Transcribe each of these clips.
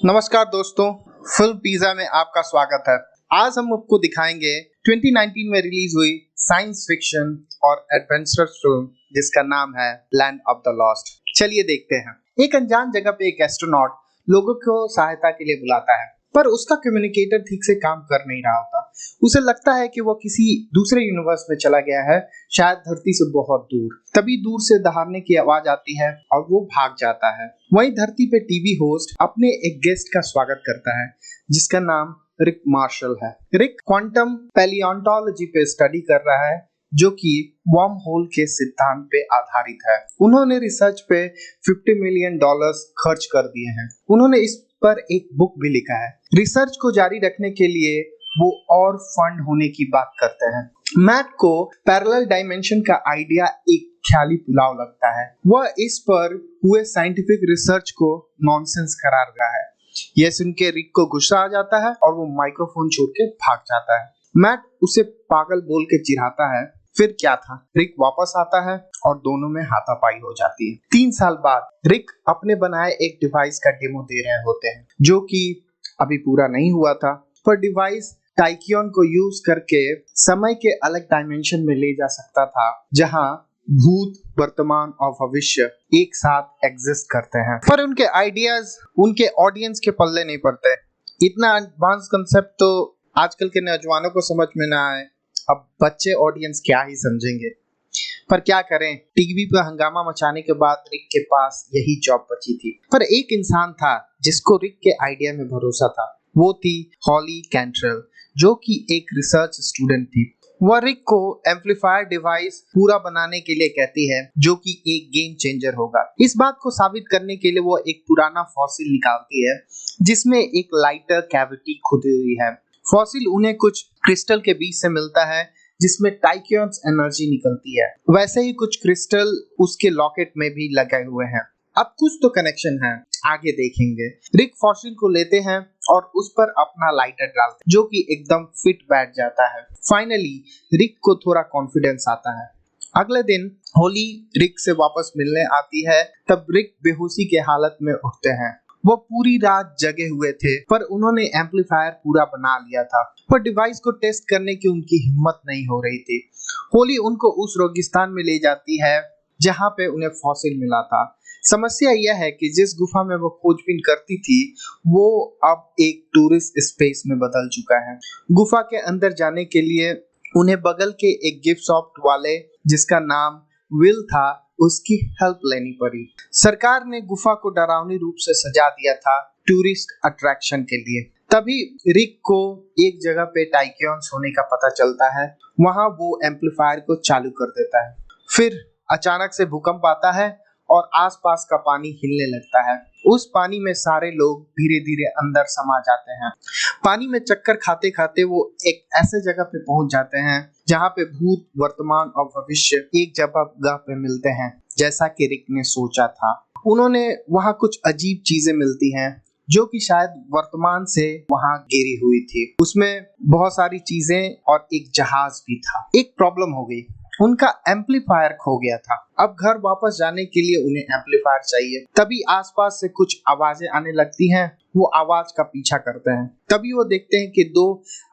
नमस्कार दोस्तों, film pizza में आपका स्वागत है। आज हम आपको दिखाएंगे 2019 में रिलीज हुई साइंस फिक्शन और एडवेंचर फिल्म जिसका नाम है लैंड ऑफ द लॉस्ट। चलिए देखते हैं। एक अनजान जगह पे एक एस्ट्रोनॉट लोगों को सहायता के लिए बुलाता है, पर उसका कम्युनिकेटर ठीक से काम कर नहीं रहा होता। उसे लगता है कि वो किसी दूसरे यूनिवर्स में चला गया है, शायद धरती से बहुत दूर। तभी दूर से दहाड़ने की आवाज आती है और वो भाग जाता है। वहीं धरती पे टीवी होस्ट अपने एक गेस्ट का स्वागत करता है जिसका नाम रिक मार्शल है। रिक क्वांटम पैलियोंटोलॉजी पे स्टडी कर रहा है जो कि वर्म होल के सिद्धांत पे आधारित है। उन्होंने रिसर्च पे $50 मिलियन खर्च कर दिए हैं। उन्होंने इस पर एक बुक भी लिखा है। रिसर्च को जारी रखने के लिए वो और फंड होने की बात करते हैं। मैट को पैरेलल डायमेंशन का आइडिया एक ख्याली पुलाव लगता है। वह इस पर हुए साइंटिफिक रिसर्च को नॉनसेंस करार रहा है। यह सुन के रिक को गुस्सा आ जाता है और वो माइक्रोफोन छोड़ के भाग जाता है। मैट उसे पागल बोल के चिढ़ाता है। फिर क्या था, रिक वापस आता है और दोनों में हाथापाई हो जाती है। 3 साल बाद रिक अपने बनाए एक डिवाइस का डेमो दे रहे होते हैं जो कि अभी पूरा नहीं हुआ था, पर डिवाइस टाइकियन को यूज करके समय के अलग डायमेंशन में ले जा सकता था जहां भूत, वर्तमान और भविष्य एक साथ एग्जिस्ट करते हैं। पर उनके आइडियाज उनके ऑडियंस के पल्ले नहीं पड़ते। इतना एडवांस कंसेप्ट तो आजकल के नौजवानों को समझ में ना आए, अब बच्चे ऑडियंस क्या ही समझेंगे। पर क्या करें, टीवी पर हंगामा मचाने के बाद रिक के पास यही जॉब बची थी। पर एक इंसान था जिसको रिक के आइडिया में भरोसा था। वो थी हॉली कैंट्रेल, जो कि एक रिसर्च स्टूडेंट थी। वह रिक को एम्पलीफायर डिवाइस पूरा बनाने के लिए कहती है जो कि एक गेम चेंजर होगा। इस बात को साबित करने के लिए वो एक पुराना फॉसिल निकालती है जिसमें एक लाइटर कैविटी खुदी हुई है। फॉसिल उन्हें कुछ क्रिस्टल के बीच से मिलता है जिसमें टाइक्यून्स एनर्जी निकलती है। वैसे ही कुछ क्रिस्टल उसके लॉकेट में भी लगे हुए हैं। अब कुछ तो कनेक्शन है, आगे देखेंगे। रिक फॉसिल को लेते हैं और उस पर अपना लाइटर डालते हैं जो कि एकदम फिट बैठ जाता है। फाइनली रिक को थोड़ा कॉन्फिडेंस आता है। अगले दिन होली रिक से वापस मिलने आती है, तब रिक बेहोशी के हालत में उठते हैं। वो पूरी रात जगे हुए थे, पर उन्होंने एम्पलीफायर पूरा बना लिया था, पर डिवाइस को टेस्ट करने की उनकी हिम्मत नहीं हो रही थी। होली उनको उस रेगिस्तान में ले जाती है जहां पे उन्हें फॉसिल मिला था। समस्या यह है कि जिस गुफा में वो खोजबीन करती थी वो अब एक टूरिस्ट स्पेस में बदल चुका है। गुफा के अंदर जाने के लिए उन्हें बगल के एक गिफ्ट शॉप वाले जिसका नाम विल था उसकी हेल्प लेनी पड़ी। सरकार ने गुफा को डरावनी रूप से सजा दिया था टूरिस्ट अट्रैक्शन के लिए। तभी रिक को एक जगह पे टाइक्यून्स होने का पता चलता है। वहां वो एम्पलीफायर को चालू कर देता है। फिर अचानक से भूकंप आता है और आसपास का पानी हिलने लगता है। उस पानी में सारे लोग धीरे धीरे अंदर समा जाते हैं। पानी में चक्कर खाते खाते वो एक ऐसे जगह पे पहुंच जाते हैं जहां पे भूत, वर्तमान और भविष्य एक जगह पे मिलते हैं, जैसा कि रिक ने सोचा था। उन्होंने वहां कुछ अजीब चीजें मिलती हैं जो कि शायद वर्तमान से वहां गिरी हुई थी। उसमें बहुत सारी चीजें और एक जहाज भी था। एक प्रॉब्लम हो गई, उनका एम्पलीफायर खो गया था। अब घर वापस जाने के लिए उन्हें एम्पलीफायर चाहिए। तभी आसपास से कुछ आवाजें आने लगती हैं। वो आवाज का पीछा करते हैं। तभी वो देखते हैं कि 2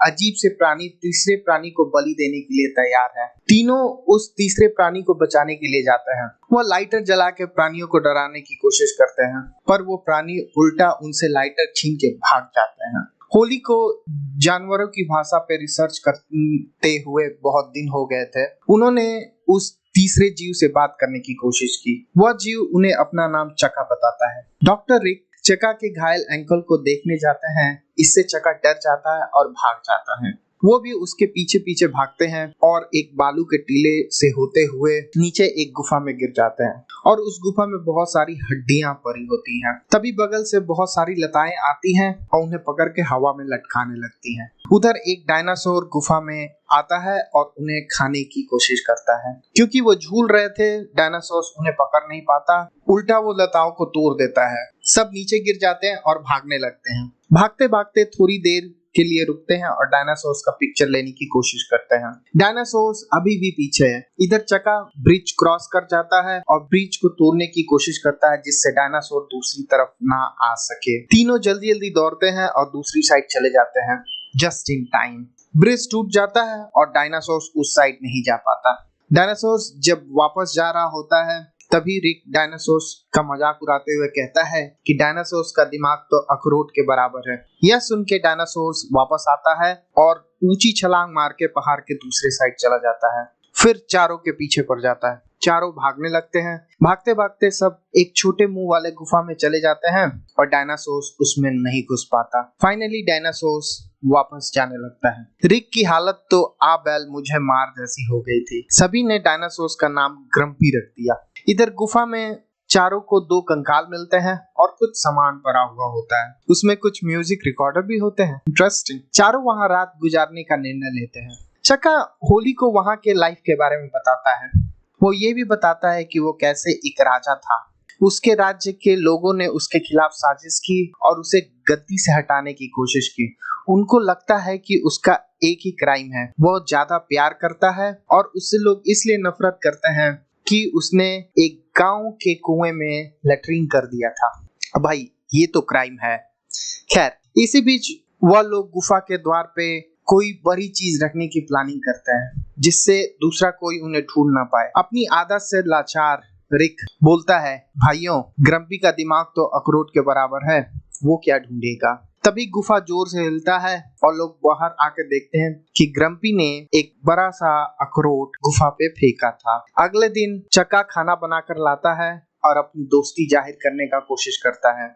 अजीब से प्राणी तीसरे प्राणी को बलि देने के लिए तैयार हैं। तीनों उस तीसरे प्राणी को बचाने के लिए जाते हैं। वो लाइटर जला के प्राणियों को डराने की कोशिश करते हैं, पर वो प्राणी उल्टा उनसे लाइटर छीन के भाग जाते हैं। होली को जानवरों की भाषा पे रिसर्च करते हुए बहुत दिन हो गए थे। उन्होंने उस तीसरे जीव से बात करने की कोशिश की। वह जीव उन्हें अपना नाम चका बताता है। डॉक्टर रिक चका के घायल एंकल को देखने जाते हैं। इससे चका डर जाता है और भाग जाता है। वो भी उसके पीछे पीछे भागते हैं और एक बालू के टीले से होते हुए नीचे एक गुफा में गिर जाते हैं और उस गुफा में बहुत सारी हड्डियां पड़ी होती हैं। तभी बगल से बहुत सारी लताएं आती हैं और उन्हें पकड़ के हवा में लटकाने लगती हैं। उधर एक डायनासोर गुफा में आता है और उन्हें खाने की कोशिश करता है। क्योंकि वो झूल रहे थे, डायनासोर उन्हें पकड़ नहीं पाता, उल्टा वो लताओं को तोड़ देता है। सब नीचे गिर जाते हैं और भागने लगते हैं। भागते भागते थोड़ी देर के लिए रुकते हैं और डायनासोर्स का पिक्चर लेने की कोशिश करते हैं। डायनासोर्स अभी भी पीछे है। इधर चका ब्रिज क्रॉस कर जाता है और ब्रिज को तोड़ने की कोशिश करता है जिससे डायनासोर दूसरी तरफ ना आ सके। तीनों जल्दी जल्दी दौड़ते हैं और दूसरी साइड चले जाते हैं जस्ट इन टाइम। ब्रिज टूट जाता है और डायनासोर उस साइड नहीं जा पाता। डायनासोर जब वापस जा रहा होता है तभी रिक डायनासोर्स का मजाक उड़ाते हुए कहता है कि डायनासोर्स का दिमाग तो अखरोट के बराबर है। यह सुन के डायनासोर्स वापस आता है और ऊंची छलांग मार के पहाड़ के दूसरे साइड चला जाता है। फिर चारों के पीछे पड़ जाता है। चारों भागने लगते हैं। भागते भागते सब एक छोटे मुंह वाले गुफा में चले जाते हैं और डायनासोर्स उसमें नहीं घुस पाता। फाइनली डायनासोर्स वापस जाने लगता है। रिक की हालत तो आ बैल मुझे मार जैसी हो गई थी। सभी ने डायनासोर्स का नाम ग्रम्पी रख दिया। इधर गुफा में चारों को 2 कंकाल मिलते हैं और कुछ सामान पड़ा हुआ होता है। उसमें कुछ म्यूजिक रिकॉर्डर भी होते हैं। इंटरेस्टिंग। चारों वहां रात गुजारने का निर्णय लेते हैं। चका होली को वहां के लाइफ के बारे में बताता है। वो ये भी बताता है कि वो कैसे एक राजा था। उसके राज्य के लोगों ने उसके खिलाफ साजिश की और उसे गद्दी से हटाने की कोशिश की। उनको लगता है कि उसका एक ही क्राइम है, वो ज्यादा प्यार करता है और उससे लोग इसलिए नफरत करते हैं कि उसने एक गांव के कुएं में लैट्रिन कर दिया था। अब भाई ये तो क्राइम है। खैर इसी बीच वह लोग गुफा के द्वार पे कोई बड़ी चीज रखने की प्लानिंग करते हैं जिससे दूसरा कोई उन्हें ढूंढ ना पाए। अपनी आदत से लाचार रिक बोलता है, भाइयों ग्रम्पी का दिमाग तो अखरोट के बराबर है, वो क्या ढूंढेगा। तभी गुफा जोर से हिलता है और लोग बाहर आकर देखते हैं कि ग्रम्पी ने एक बड़ा सा अखरोट गुफा पे फेंका था। अगले दिन चका खाना बनाकर लाता है और अपनी दोस्ती जाहिर करने का कोशिश करता है।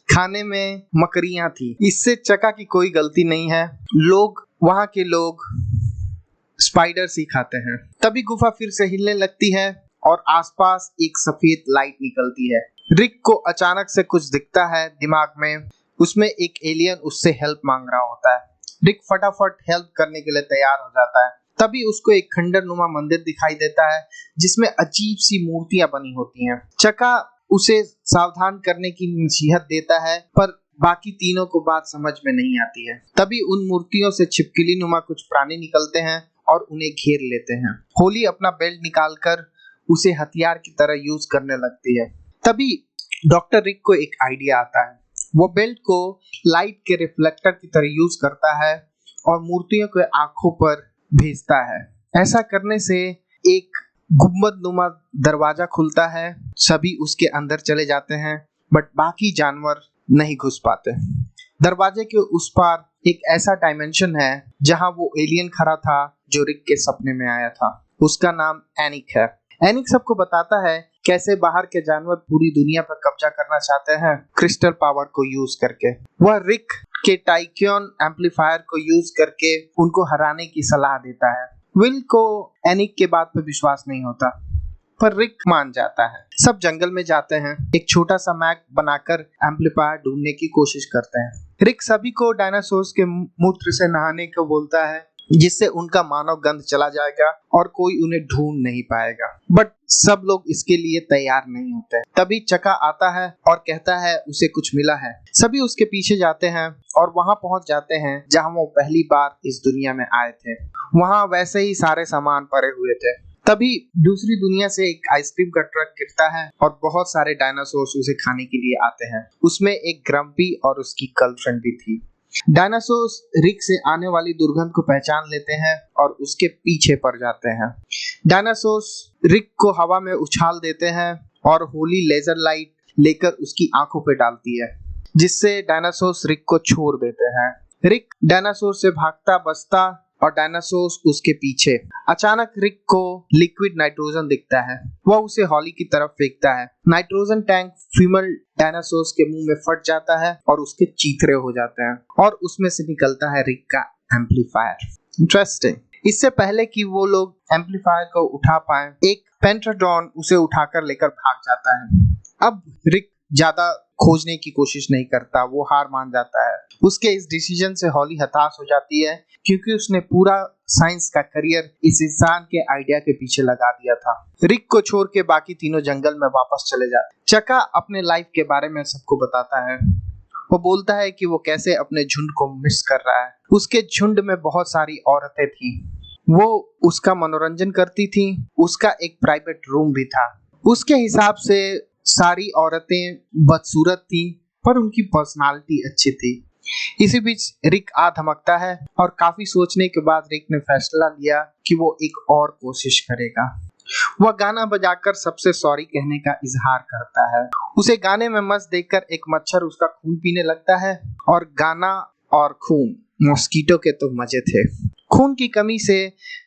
खाने में मकड़ियां थी। इससे चका की कोई गलती नहीं है। वहां के लोग स्पाइडर्स ही खाते हैं। तभी गुफा फिर से हिलने लगती है और आसपास एक सफेद लाइट निकलती है। रिक को अचानक से कुछ दिखता है दिमाग में। उसमें एक एलियन उससे हेल्प मांग रहा होता है। रिक फटाफट हेल्प करने के लिए तैयार हो जाता है। तभी उसको एक खंडर नुमा मंदिर दिखाई देता है जिसमें अजीब सी मूर्तियां बनी होती हैं। चका उसे सावधान करने की नसीहत देता है पर बाकी तीनों को बात समझ में नहीं आती है। तभी उन मूर्तियों से छिपकली नुमा कुछ प्राणी निकलते हैं और उन्हें घेर लेते हैं। होली अपना बेल्ट निकालकर उसे हथियार की तरह यूज करने लगती है। तभी डॉक्टर रिक को एक आइडिया आता है। वो बेल्ट को लाइट के रिफ्लेक्टर की तरह यूज करता है और मूर्तियों के आंखों पर भेजता है। ऐसा करने से एक गुंबद नुमा दरवाजा खुलता है। सभी उसके अंदर चले जाते हैं बट बाकी जानवर नहीं घुस पाते। दरवाजे के उस पार एक ऐसा डायमेंशन है जहां वो एलियन खड़ा था जो रिक के सपने में आया था। उसका नाम एनिक है। एनिक सबको बताता है कैसे बाहर के जानवर पूरी दुनिया पर कब्जा करना चाहते हैं क्रिस्टल पावर को यूज करके। वह रिक के टाइक्योन एम्पलीफायर को यूज करके उनको हराने की सलाह देता है। विल को एनिक के बात पर विश्वास नहीं होता पर रिक मान जाता है। सब जंगल में जाते हैं। एक छोटा सा मैप बनाकर एम्पलीफायर ढूंढने की कोशिश करते हैं। रिक सभी को डायनासोर्स के मूत्र से नहाने को बोलता है जिससे उनका मानव गंध चला जाएगा और कोई उन्हें ढूंढ नहीं पाएगा। बट सब लोग इसके लिए तैयार नहीं होते। तभी चका आता है और कहता है उसे कुछ मिला है। सभी उसके पीछे जाते हैं और वहां पहुंच जाते हैं जहां वो पहली बार इस दुनिया में आए थे। वहां वैसे ही सारे सामान पड़े हुए थे। तभी दूसरी दुनिया से एक आइसक्रीम का ट्रक गिरता है और बहुत सारे डायनासोर्स उसे खाने के लिए आते हैं। उसमें एक ग्रम्पी और उसकी गर्लफ्रेंड भी थी। डायनासोर्स रिक से आने वाली दुर्गंध को पहचान लेते हैं और उसके पीछे पड़ जाते हैं। डायनासोर्स रिक को हवा में उछाल देते हैं और होली लेजर लाइट लेकर उसकी आंखों पे डालती है जिससे डायनासोर्स रिक को छोड़ देते हैं। रिक डायनासोर से भागता बचता और डायनासोर्स उसके पीछे। अचानक रिक को लिक्विड नाइट्रोजन दिखता है। वह उसे हॉली की तरफ फेंकता है। नाइट्रोजन टैंक फीमेल डायनासोर्स के मुंह में फट जाता है और उसके चीथड़े हो जाते हैं और उसमें से निकलता है रिक का एम्पलीफायर। इंटरेस्टिंग। इससे पहले कि वो लोग एम्पलीफायर को उठा पाए एक पेंटाड्रॉन उसे उठाकर लेकर भाग जाता है। अब रिक ज्यादा खोजने की कोशिश नहीं करता, वो हार मान जाता है। उसके इस डिसीजन से हॉली हताश हो जाती है क्योंकि उसने पूरा साइंस का करियर इस इंसान के आइडिया के पीछे लगा दिया था। रिक को छोड़ के बाकी तीनों जंगल में वापस चले जाते। चका अपने लाइफ के बारे में सबको बताता है। वो बोलता है कि वो कैसे अपने झुंड को मिस कर रहा है। उसके झुंड में बहुत सारी औरतें थी, वो उसका मनोरंजन करती थी, उसका एक प्राइवेट रूम भी था। उसके हिसाब से सारी औरतें बदसूरत थी, पर उनकी पर्सनालिटी अच्छी थी। इसी बीच रिक आ धमकता है और काफी सोचने के बाद रिक ने फैसला लिया कि वो एक और कोशिश करेगा। वह गाना बजाकर सबसे सॉरी कहने का इजहार करता है। उसे गाने में मस्त देखकर एक मच्छर उसका खून पीने लगता है, और गाना और खून, मॉस्किटो के तो मजे थे। खून की कमी से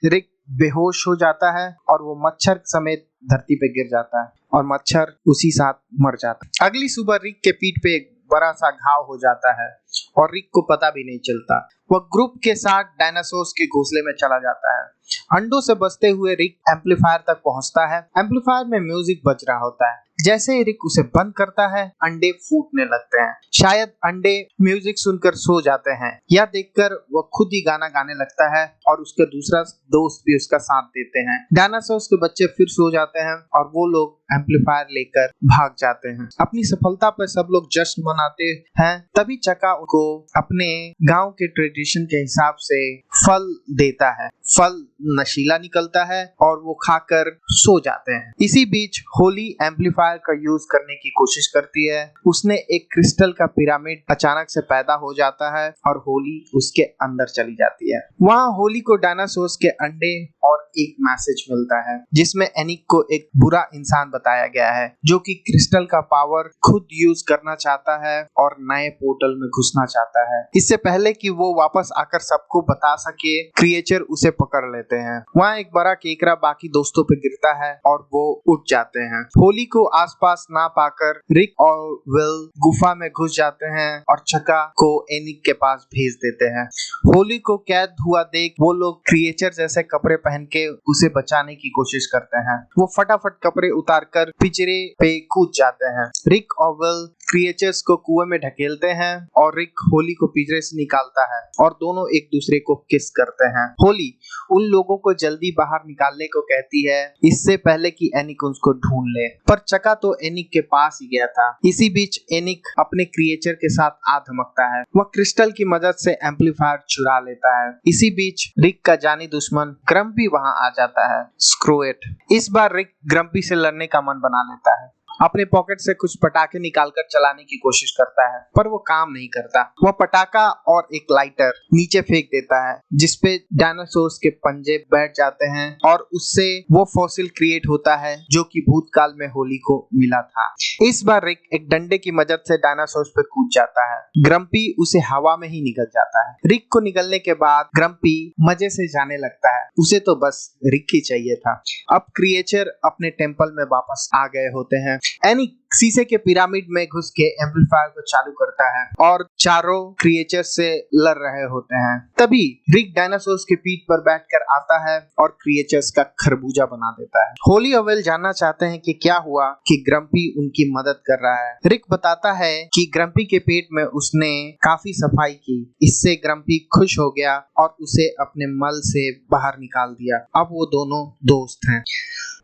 रिक बेहोश हो जाता है और वो मच्छर समेत धरती पे गिर जाता है और मच्छर उसी साथ मर जाता है। अगली सुबह रिक के पीठ पे एक बड़ा सा घाव हो जाता है और रिक को पता भी नहीं चलता। वह ग्रुप के साथ डायनासोर्स के घोंसले में चला जाता है। अंडों से बचते हुए रिक एम्पलीफायर तक पहुंचता है। एम्पलीफायर में म्यूजिक बज रहा होता है। जैसे ही रिक उसे बंद करता है, अंडे फूटने लगते हैं। शायद अंडे म्यूजिक सुनकर सो जाते हैं। यह देखकर वह खुद ही गाना गाने लगता है और उसके दूसरा दोस्त भी उसका साथ देते हैं। डायनासोर्स के बच्चे फिर सो जाते हैं और वो लोग एम्पलीफायर लेकर भाग जाते हैं। अपनी सफलता पर सब लोग जश्न मनाते हैं। तभी चका उनको अपने गांव के ट्रेडिशन के हिसाब से फल देता है। फल नशीला निकलता है और वो खाकर सो जाते हैं। इसी बीच होली एम्पलीफायर का यूज करने की कोशिश करती है। उसने एक क्रिस्टल का पिरामिड अचानक से पैदा हो जाता है और होली उसके अंदर चली जाती है। वहाँ होली को डायनासोर्स के अंडे और एक मैसेज मिलता है जिसमें एनिक को एक बुरा इंसान बताया गया है जो कि क्रिस्टल का पावर खुद यूज करना चाहता है और नए पोर्टल में घुसना चाहता है। इससे पहले कि वो वापस आकर सबको बता सके, क्रिएचर उसे पकड़ लेते हैं। वहाँ एक बड़ा केकड़ा बाकी दोस्तों पे गिरता है और वो उठ जाते हैं। होली को आसपास ना पाकर रिक और विल गुफा में घुस जाते हैं और चका को एनिक के पास भेज देते हैं। होली को कैद हुआ देख वो लोग क्रिएचर जैसे कपड़े पहन के उसे बचाने की कोशिश करते हैं। वो फटाफट कपड़े उतारकर पिंजरे पे कूद जाते हैं। रिक और विल क्रिएचर्स को कुएं में ढकेलते हैं और रिक होली को पिंजरे से निकालता है और दोनों एक दूसरे को किस करते हैं। होली उन लोगों को जल्दी बाहर निकालने को कहती है, इससे पहले कि एनिक उसको ढूंढ ले, पर चका तो एनिक के पास ही गया था। इसी बीच एनिक अपने क्रिएचर के साथ आ धमकता है। वह क्रिस्टल की मदद से एम्पलीफायर चुरा लेता है। इसी बीच रिक का जानी दुश्मन ग्रम्पी वहां आ जाता है, स्क्रोएट। इस बार रिक ग्रम्पी से लड़ने का मन बना लेता है। अपने पॉकेट से कुछ पटाखे निकालकर चलाने की कोशिश करता है, पर वो काम नहीं करता। वह पटाखा और एक लाइटर नीचे फेंक देता है जिसपे डायनासोर्स के पंजे बैठ जाते हैं और उससे वो फॉसिल क्रिएट होता है जो कि भूतकाल में होली को मिला था। इस बार रिक एक डंडे की मदद से डायनासोर्स पे कूद जाता है। ग्रम्पी उसे हवा में ही निकल जाता है। रिक को निकलने के बाद ग्रम्पी मजे से जाने लगता है। उसे तो बस रिक ही चाहिए था। अब क्रिएचर अपने टेम्पल में वापस आ गए होते हैं। एनिक शीशे के पिरामिड में घुस के एम्पलीफायर को चालू करता है और चारों क्रिएचर से लड़ रहे होते हैं। तभी रिक डायनासोर्स के पीठ पर बैठकर आता है और क्रिएचर्स का खरबूजा बना देता है। होली और विल जानना चाहते हैं कि क्या हुआ कि ग्रम्पी उनकी मदद कर रहा है। रिक बताता है कि ग्रम्पी के पेट में उसने काफी सफाई की, इससे ग्रम्पी खुश हो गया और उसे अपने मल से बाहर निकाल दिया। अब वो दोनों दोस्त हैं।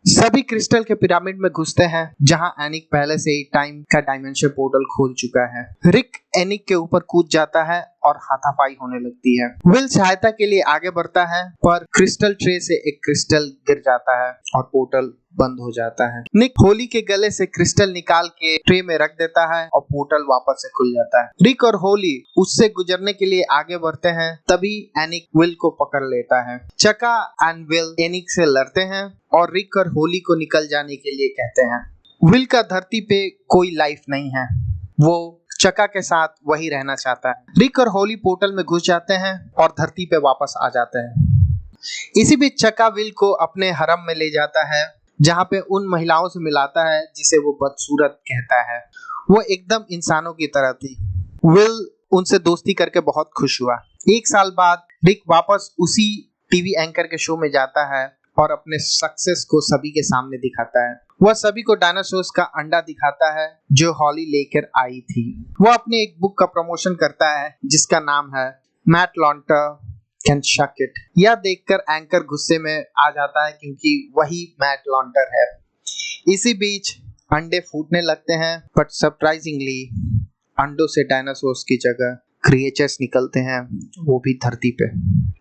सभी क्रिस्टल के पिरामिड में घुसते हैं जहां एनिक पहले से ही टाइम का डायमेंशन पोर्टल खोल चुका है। रिक एनिक के ऊपर कूद जाता है और हाथापाई होने लगती है। विल सहायता के लिए आगे बढ़ता है पर क्रिस्टल ट्रे से एक क्रिस्टल गिर जाता है और पोर्टल बंद हो जाता है। निक होली के गले से क्रिस्टल निकाल के ट्रे में रख देता है और पोर्टल वापस से खुल जाता है। रिक और होली उससे गुजरने के लिए आगे बढ़ते हैं, तभी एनिक विल को पकड़ लेता है। चका एंड विल एनिक से लड़ते हैं और रिक और होली को निकल जाने के लिए कहते हैं। विल का धरती पे कोई लाइफ नहीं है, वो चका के साथ वही रहना चाहता है। रिक और होली पोर्टल में घुस जाते हैं और धरती पे वापस आ जाते हैं। इसी बीच चका विल को अपने हरम में ले जाता है जहाँ पे उन महिलाओं से मिलाता है जिसे वो बदसूरत कहता है। वो एकदम इंसानों की तरह थी। विल उनसे दोस्ती करके बहुत खुश हुआ। एक साल बाद रिक वापस उसी टीवी एंकर के शो में जाता है और अपने सक्सेस को सभी के सामने दिखाता है। वह सभी को डायनासोर्स का अंडा दिखाता है जो हॉली लेकर आई थी। वह अपने एक बुक का प्रमोशन करता है जिसका नाम है मैट लॉन्टर कैन शक इट। यह देखकर एंकर गुस्से में आ जाता है क्योंकि वही मैट लॉन्टर है। इसी बीच अंडे फूटने लगते हैं बट सरप्राइजिंगली अंडों से डायनासोर्स की जगह क्रिएचर्स निकलते हैं, वो भी धरती पे।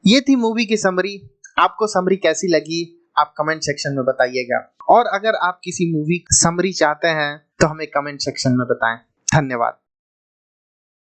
ये थी मूवी की समरी। आपको समरी कैसी लगी आप कमेंट सेक्शन में बताइएगा, और अगर आप किसी मूवी समरी चाहते हैं तो हमें कमेंट सेक्शन में बताएं। धन्यवाद।